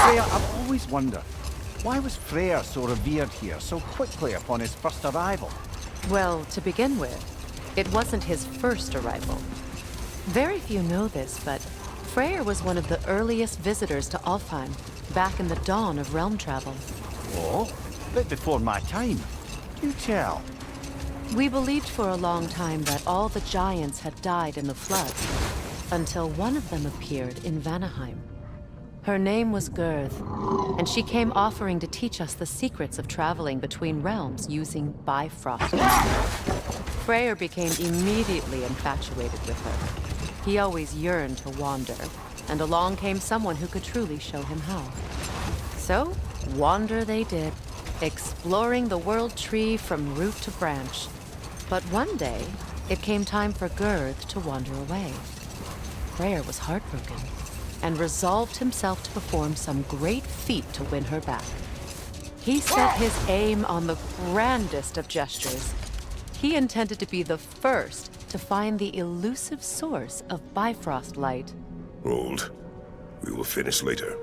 Freya, I've always wondered, why was Freya so revered here so quickly upon his first arrival? Well, to begin with, it wasn't his first arrival. Very few know this, but Freya was one of the earliest visitors to Alfheim, back in the dawn of realm travel. Oh, a bit before my time. Do tell. We believed for a long time that all the giants had died in the flood, until one of them appeared in Vanaheim. Her name was Gurth, and she came offering to teach us the secrets of traveling between realms using Bifrost. Freyr became immediately infatuated with her. He always yearned to wander, and along came someone who could truly show him how. So, wander they did, exploring the world tree from root to branch. But one day, it came time for Gurth to wander away. Freyr was heartbroken, and resolved himself to perform some great feat to win her back. He set his aim on the grandest of gestures. He intended to be the first to find the elusive source of Bifrost light. Hold. We will finish later.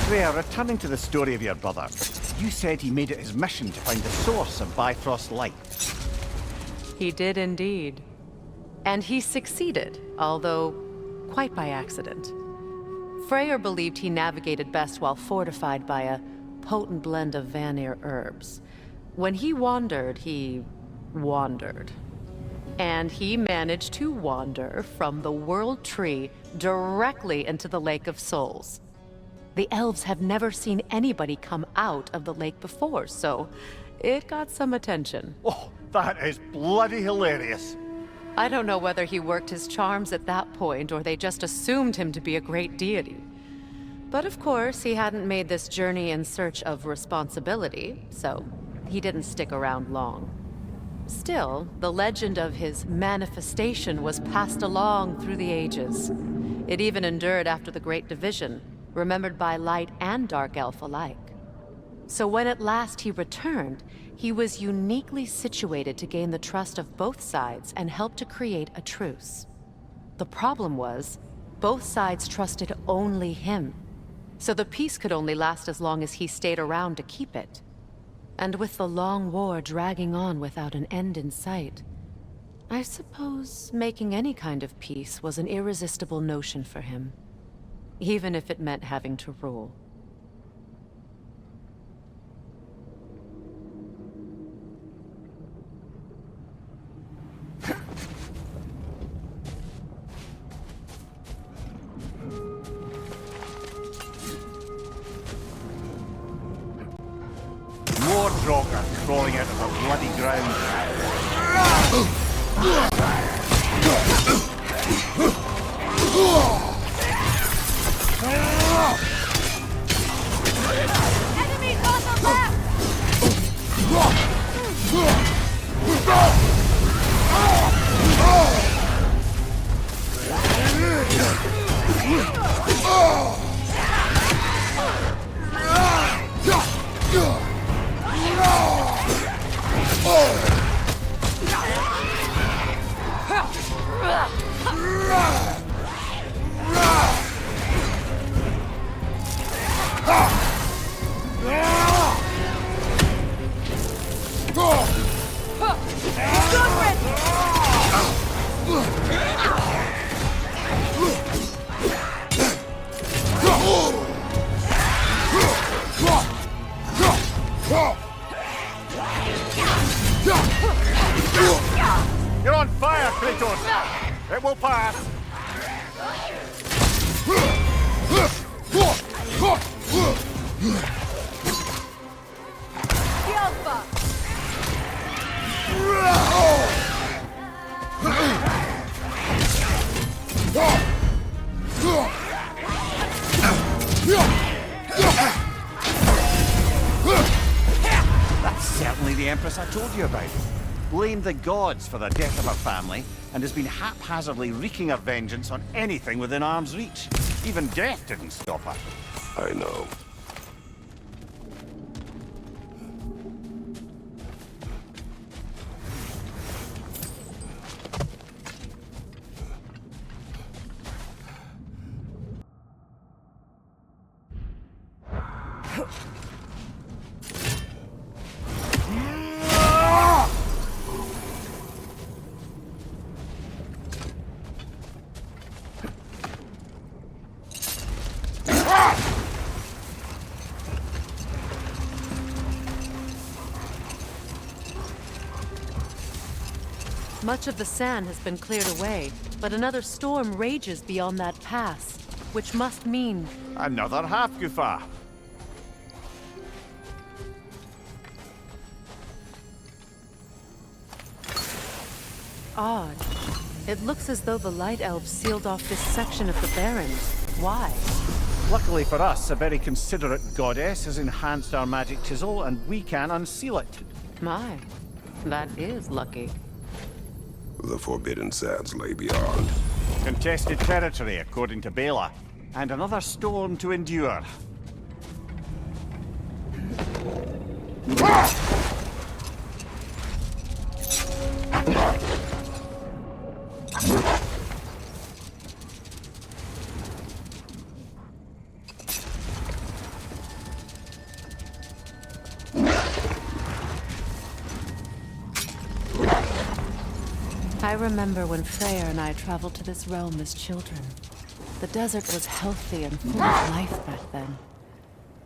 Freya, returning to the story of your brother, you said he made it his mission to find the source of Bifrost light. He did indeed. And he succeeded, although quite by accident. Freyr believed he navigated best while fortified by a potent blend of Vanir herbs. When he wandered, he wandered. And he managed to wander from the World Tree directly into the Lake of Souls. The elves have never seen anybody come out of the lake before, so it got some attention. Oh, that is bloody hilarious. I don't know whether he worked his charms at that point or they just assumed him to be a great deity. But of course, he hadn't made this journey in search of responsibility, so he didn't stick around long. Still, the legend of his manifestation was passed along through the ages. It even endured after the Great Division, remembered by light and dark elf alike. So when at last he returned, he was uniquely situated to gain the trust of both sides and help to create a truce. The problem was, both sides trusted only him, so the peace could only last as long as he stayed around to keep it. And with the long war dragging on without an end in sight, I suppose making any kind of peace was an irresistible notion for him. Even if it meant having to rule. More Brok are crawling out of the bloody ground. Enemies on the left! You're on fire, Kratos! It will pass! GUFA! That's certainly the Empress I told you about. blamed the gods for the death of her family, and has been haphazardly wreaking her vengeance on anything within arm's reach. Even death didn't stop her. I know. Much of the sand has been cleared away, but another storm rages beyond that pass, which must mean... Another half GUFA. Odd. It looks as though the Light Elves sealed off this section of the Barrens. Why? Luckily for us, a very considerate goddess has enhanced our magic chisel, and we can unseal it. My, that is lucky. The Forbidden Sands lay beyond. Contested territory, according to Bela, and another storm to endure. I remember when Freya and I traveled to this realm as children. The desert was healthy and full of life back then.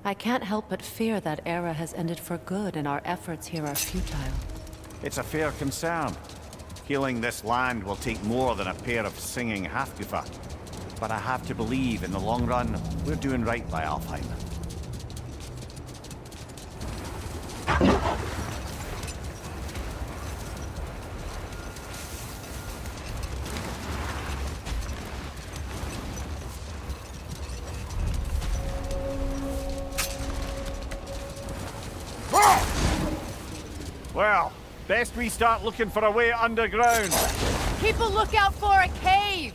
I can't help but fear that era has ended for good and our efforts here are futile. It's a fair concern. Healing this land will take more than a pair of singing half-GUFA. But I have to believe, in the long run, we're doing right by Alfheim. Well, best we start looking for a way underground. Keep a lookout for a cave!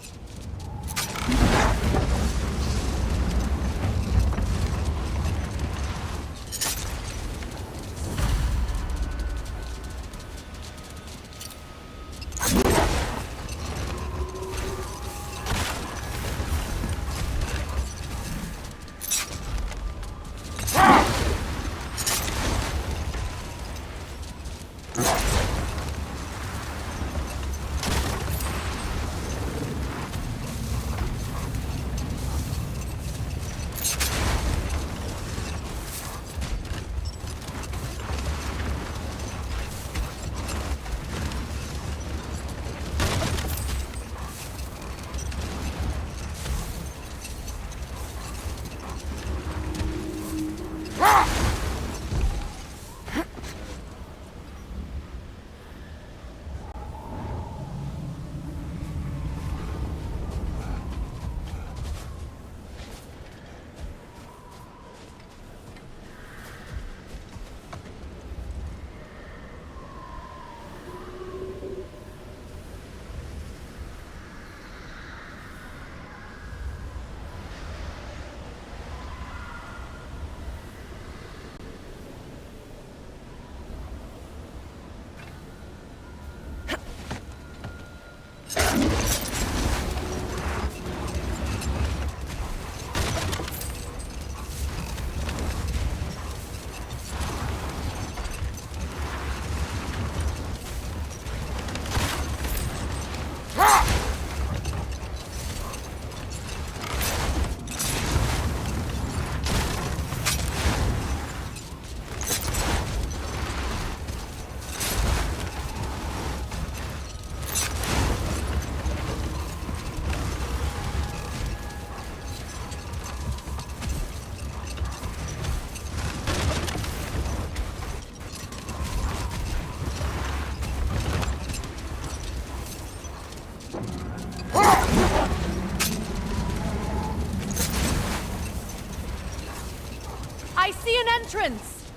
I see an entrance!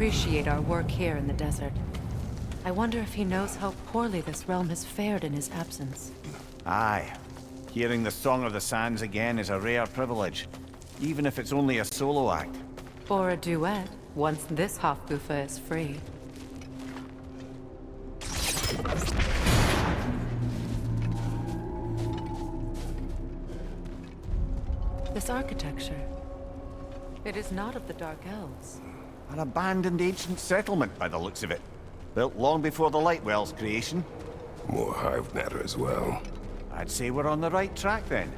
appreciate our work here in the desert. I wonder if he knows how poorly this realm has fared in his absence. Aye. Hearing the Song of the Sands again is a rare privilege, even if it's only a solo act. Or a duet, once this GUFA is free. This architecture, it is not of the Dark Elves. An abandoned ancient settlement by the looks of it. Built long before the Lightwell's creation. More hive matter as well. I'd say we're on the right track then.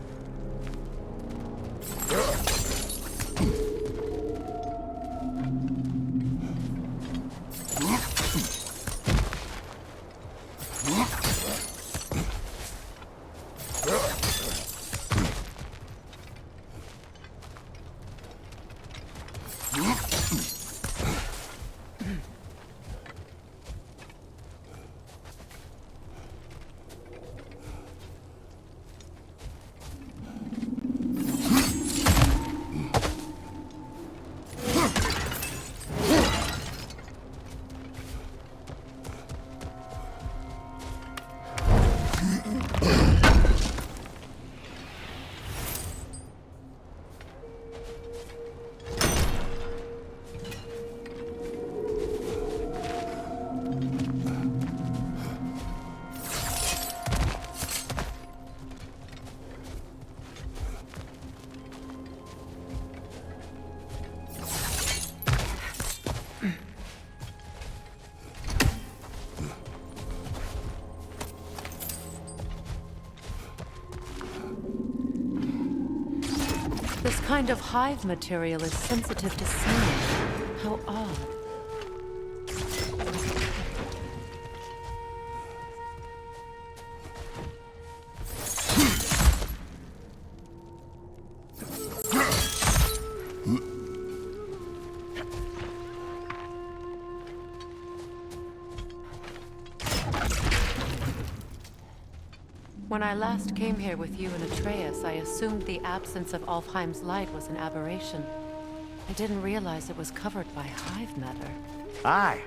This kind of hive material is sensitive to sound. How odd. When I last came here with you and Atreus, I assumed the absence of Alfheim's light was an aberration. I didn't realize it was covered by hive matter. Aye.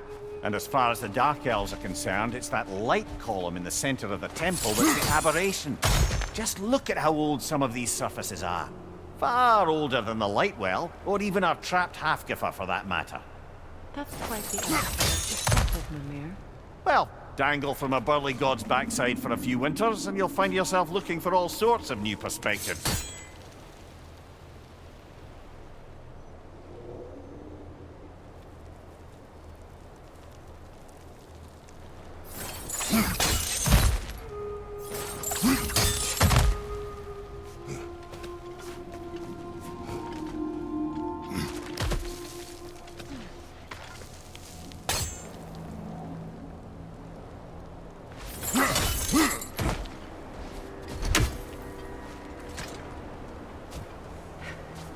And as far as the Dark Elves are concerned, it's that light column in the center of the temple that's the aberration. Just look at how old some of these surfaces are. Far older than the Lightwell, or even our trapped GUFA for that matter. That's quite the opposite of perspective, Mimir. Well, dangle from a burly god's backside for a few winters, and you'll find yourself looking for all sorts of new perspectives.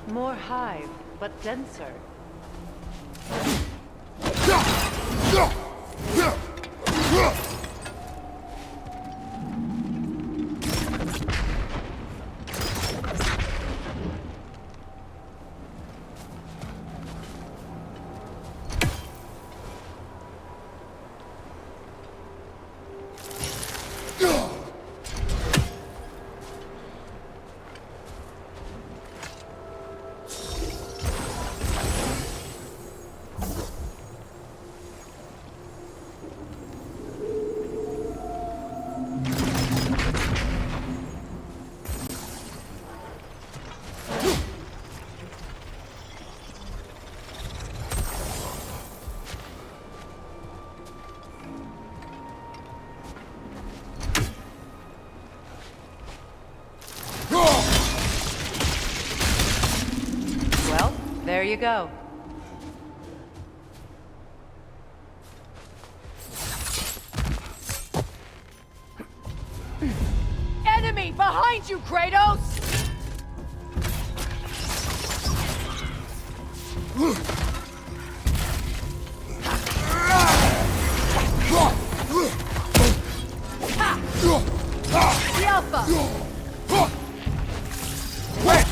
More hive, but denser. There you go. Enemy behind you, Kratos! The Alpha! Left!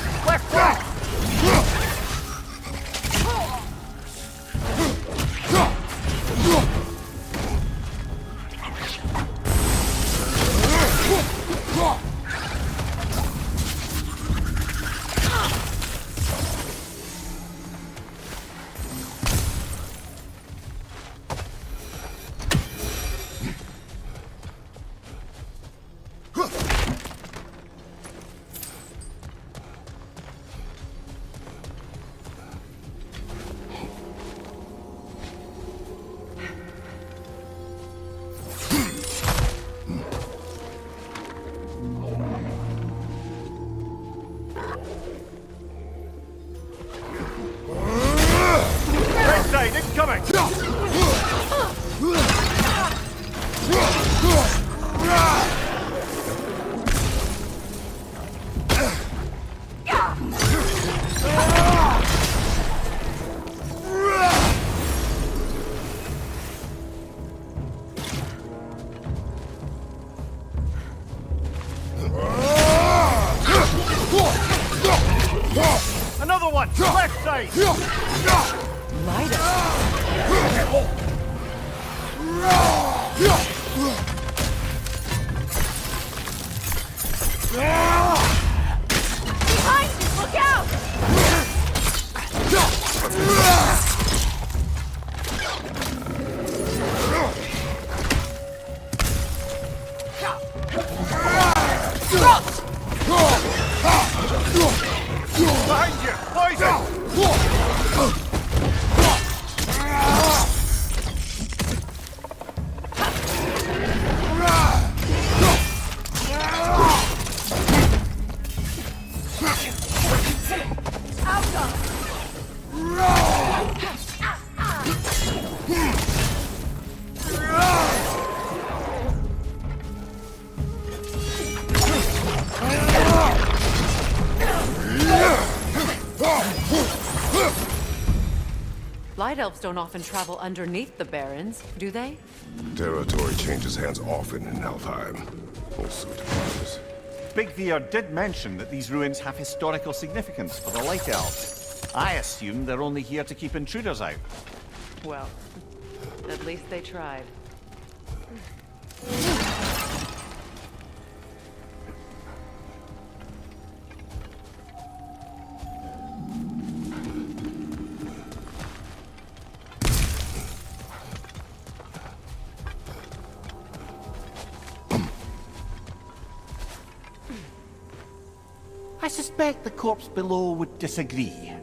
Another one! Left side! Light up. Behind you! Look out! Behind you! Poison! Light elves don't often travel underneath the barrens, do they? Territory changes hands often in Alfheim. Also depends. Big Veer did mention that these ruins have historical significance for the Light Elves. I assume they're only here to keep intruders out. Well, at least they tried. I suspect the corpse below would disagree.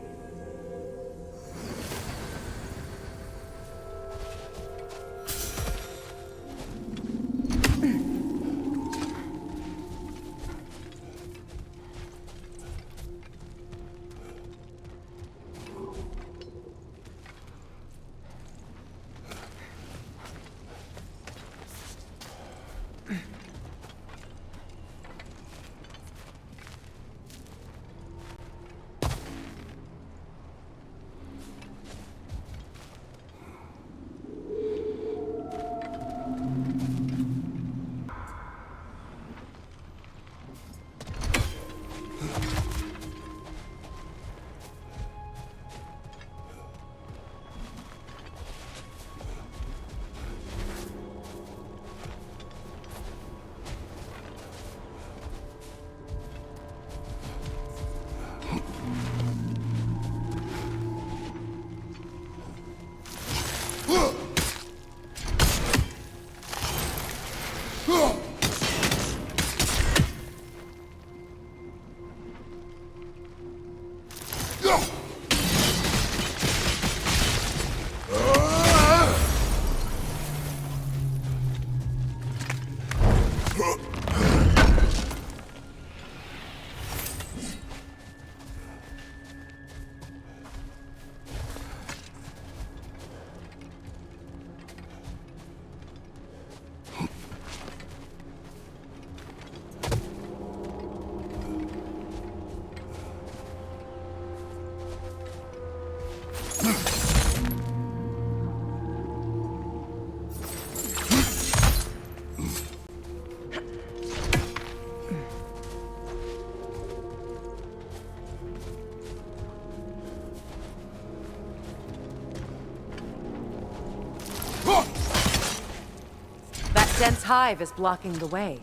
Dense hive is blocking the way.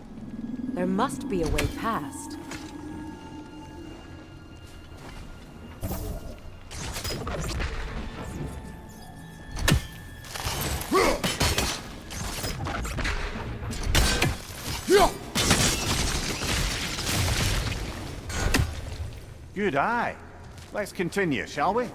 There must be a way past. Good eye. Let's continue, shall we?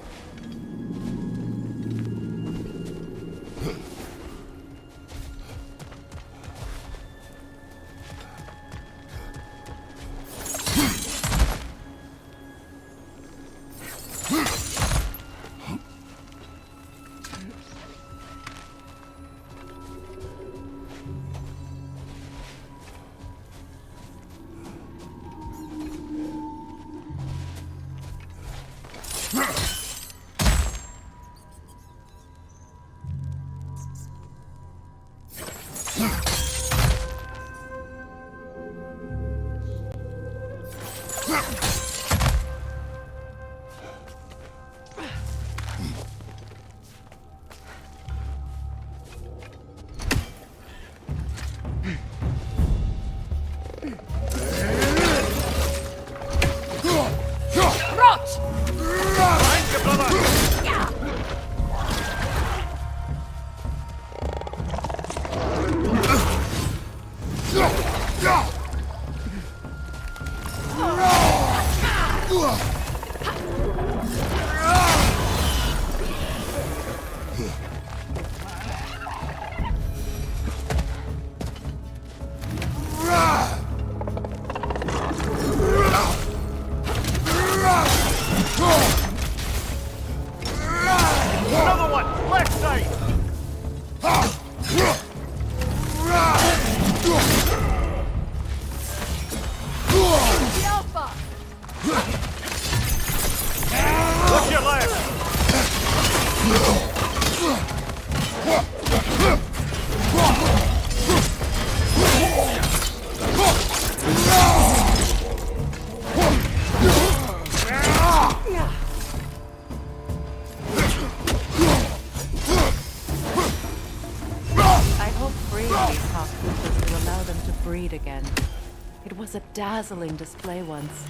It was a dazzling display once.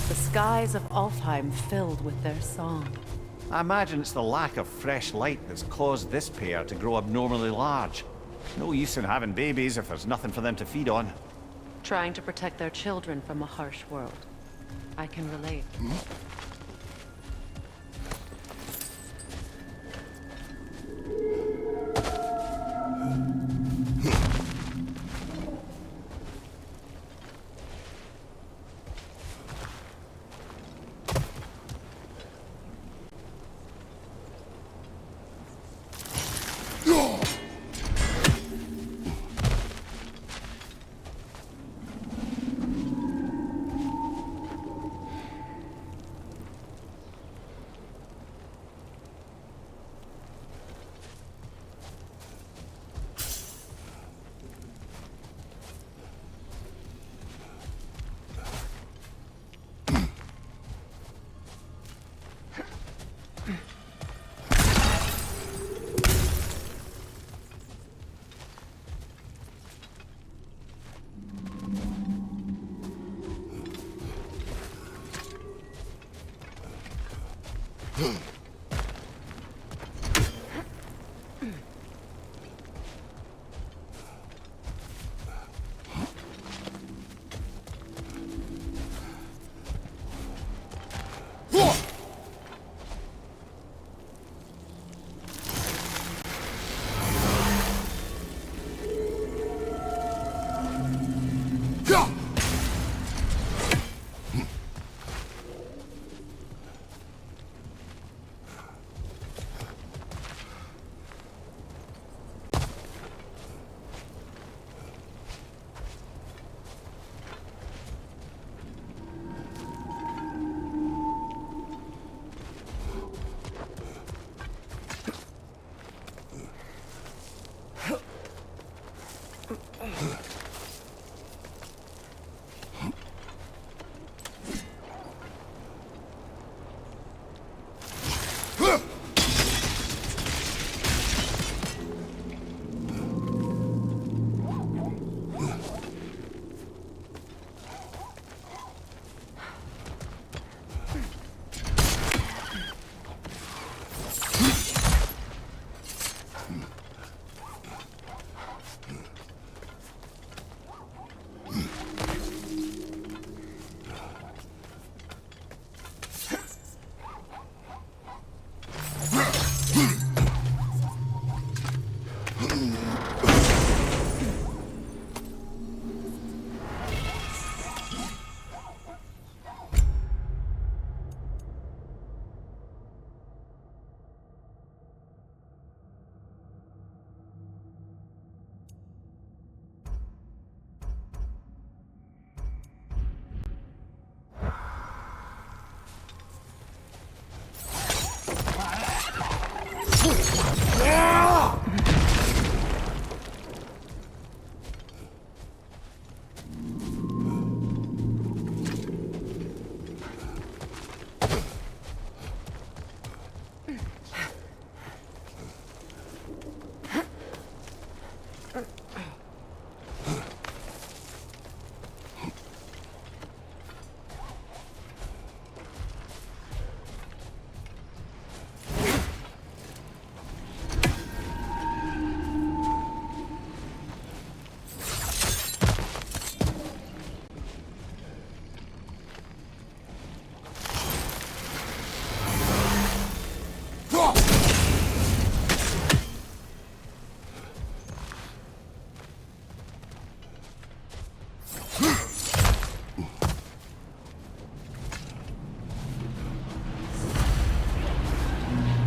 The skies of Alfheim filled with their song. I imagine it's the lack of fresh light that's caused this pair to grow abnormally large. No use in having babies if there's nothing for them to feed on. Trying to protect their children from a harsh world. I can relate.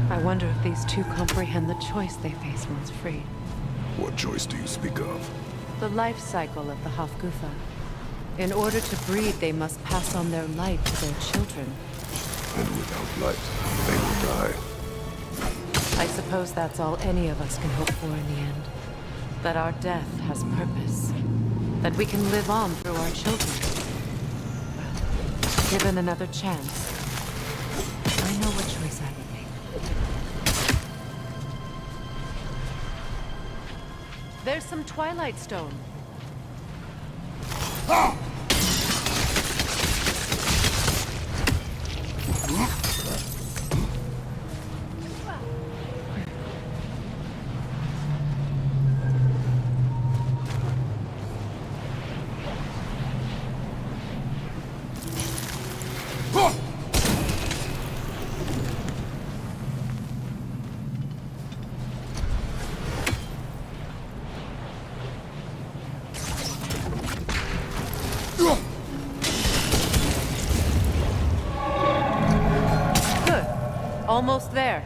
I wonder if these two comprehend the choice they face once free. What choice do you speak of? The life cycle of the GUFA. In order to breed, they must pass on their light to their children. And without light, they will die. I suppose that's all any of us can hope for in the end. That our death has purpose. That we can live on through our children. Well, given another chance, I know what choice I would make. There's some Twilight Stone. Good. Almost there.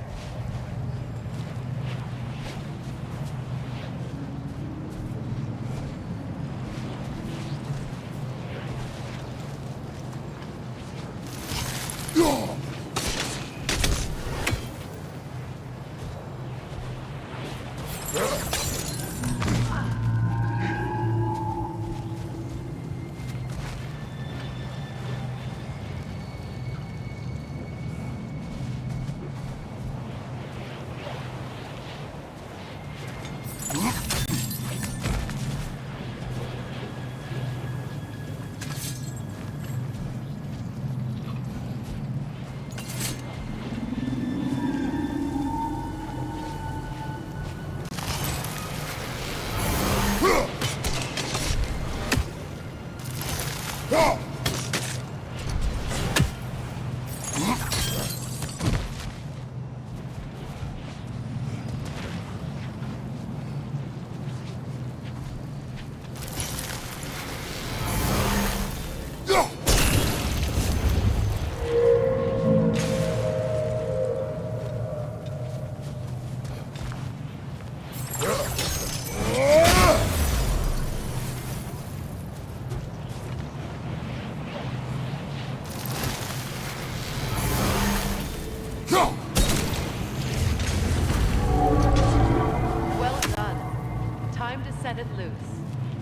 Well done. Time to set it loose.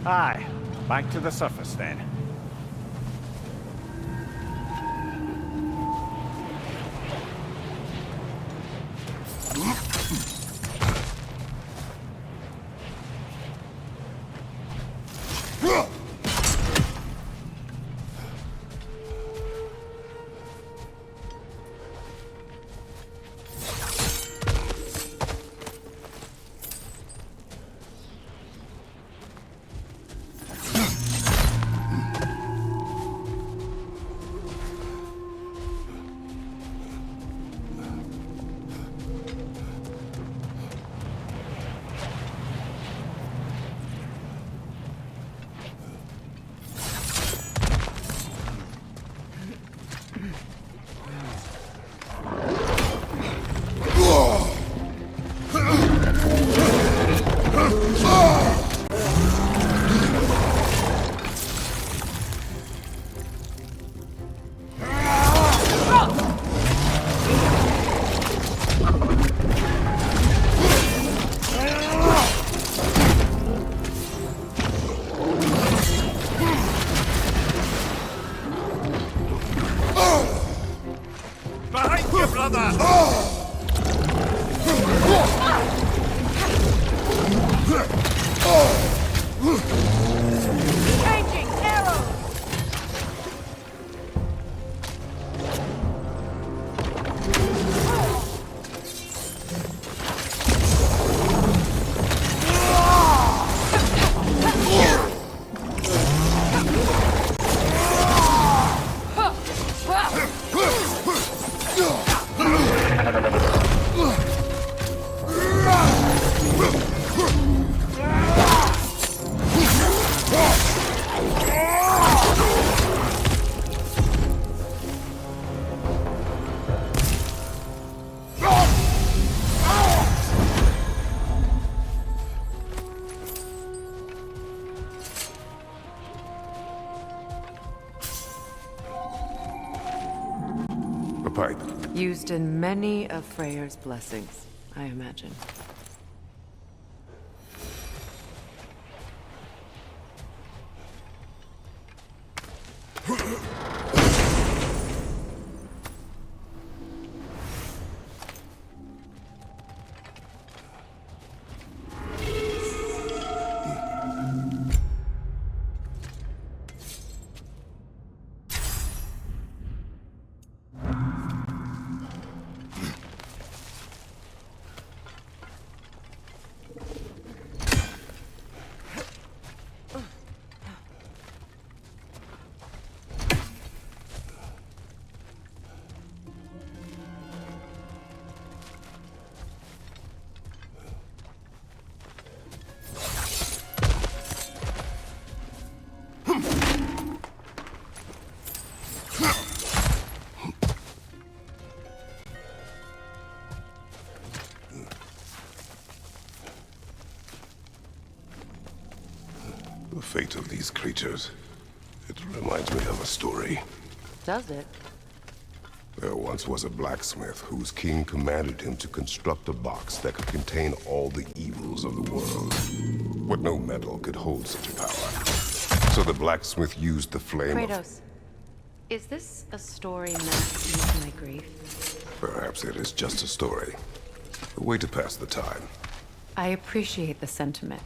Aye, back to the surface then. Behind you, brother! Changing arrows! A pipe. Used in many of Freya's blessings, I imagine. of these creatures. It reminds me of a story. Does it? There once was a blacksmith whose king commanded him to construct a box that could contain all the evils of the world. But no metal could hold such a power. So the blacksmith used the flame of... Kratos, is this a story meant to ease my grief? Perhaps it is just a story. A way to pass the time. I appreciate the sentiment,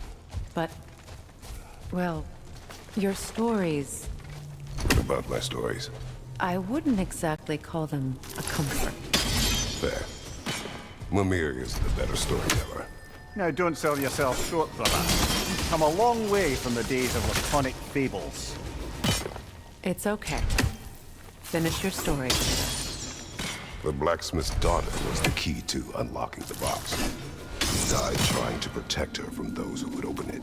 but, well, your stories, About my stories. I wouldn't exactly call them a comfort. Fair. Mimir is the better storyteller. Now don't sell yourself short, brother. You've come a long way from the days of laconic fables. It's okay. Finish your story. The blacksmith's daughter was the key to unlocking the box. He died trying to protect her from those who would open it.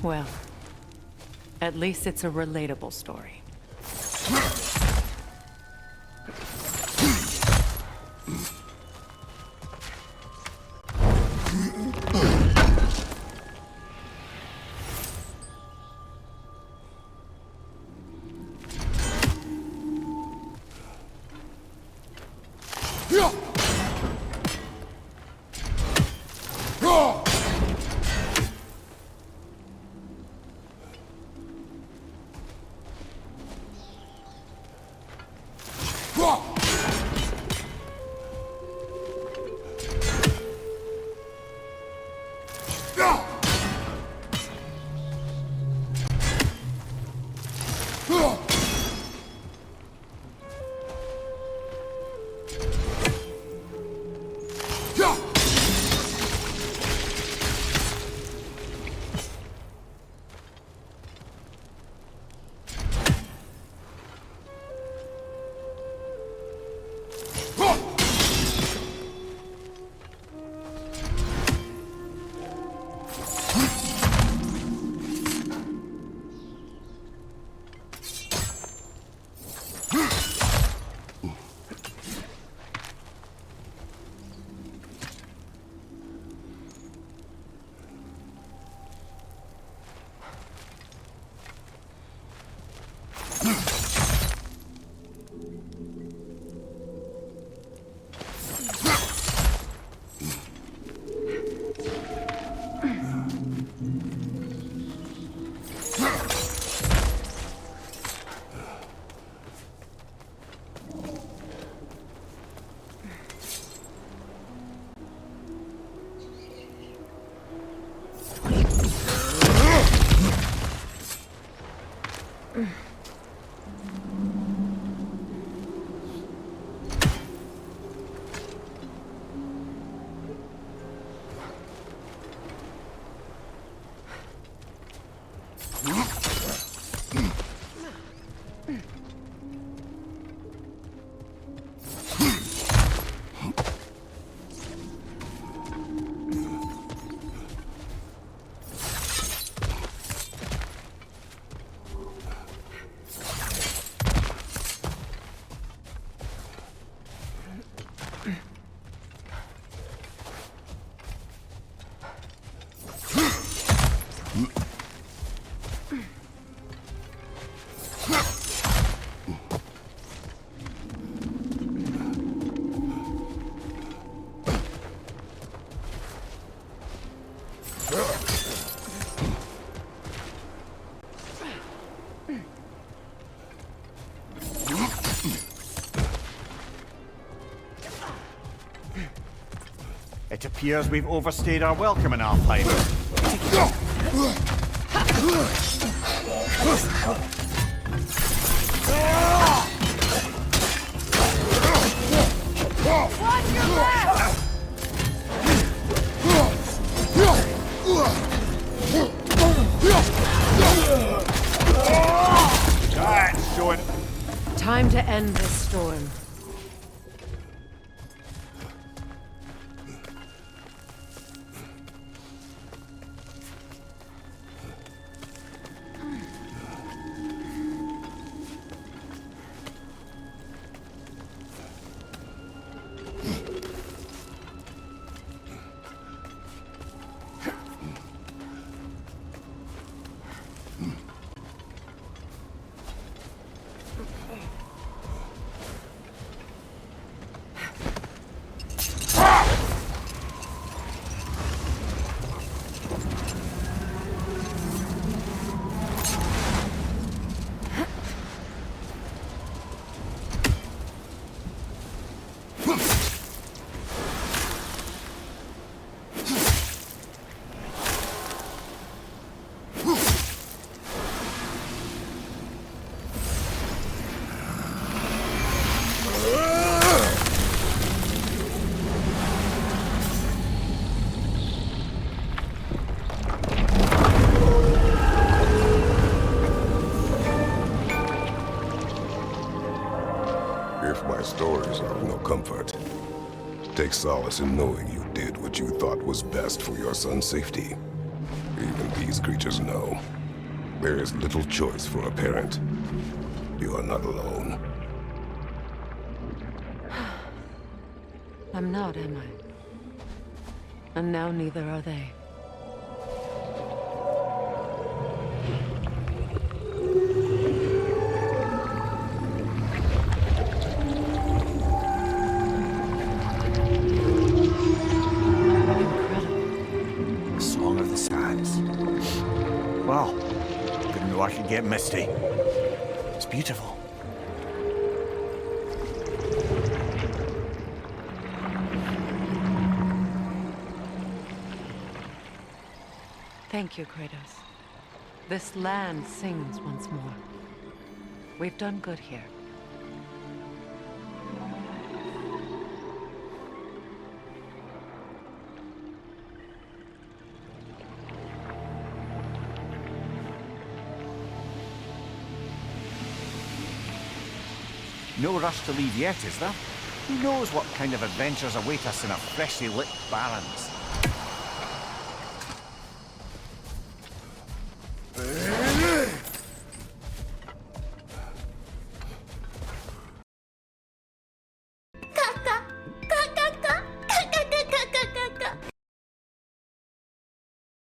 Well, at least it's a relatable story. It appears we've overstayed our welcome in Alfheim. Watch your left! That's showing. Time to end this storm. If my stories are of no comfort, take solace in knowing you did what you thought was best for your son's safety. Even these creatures know. There is little choice for a parent. You are not alone. I'm not, am I? And now neither are they. Incredible. Song of the Sands. Wow. Didn't know I could get misty. It's beautiful. Thank you, Kratos. This land sings once more. We've done good here. No rush to leave yet, is there? Who knows what kind of adventures await us in our freshly lit barrens?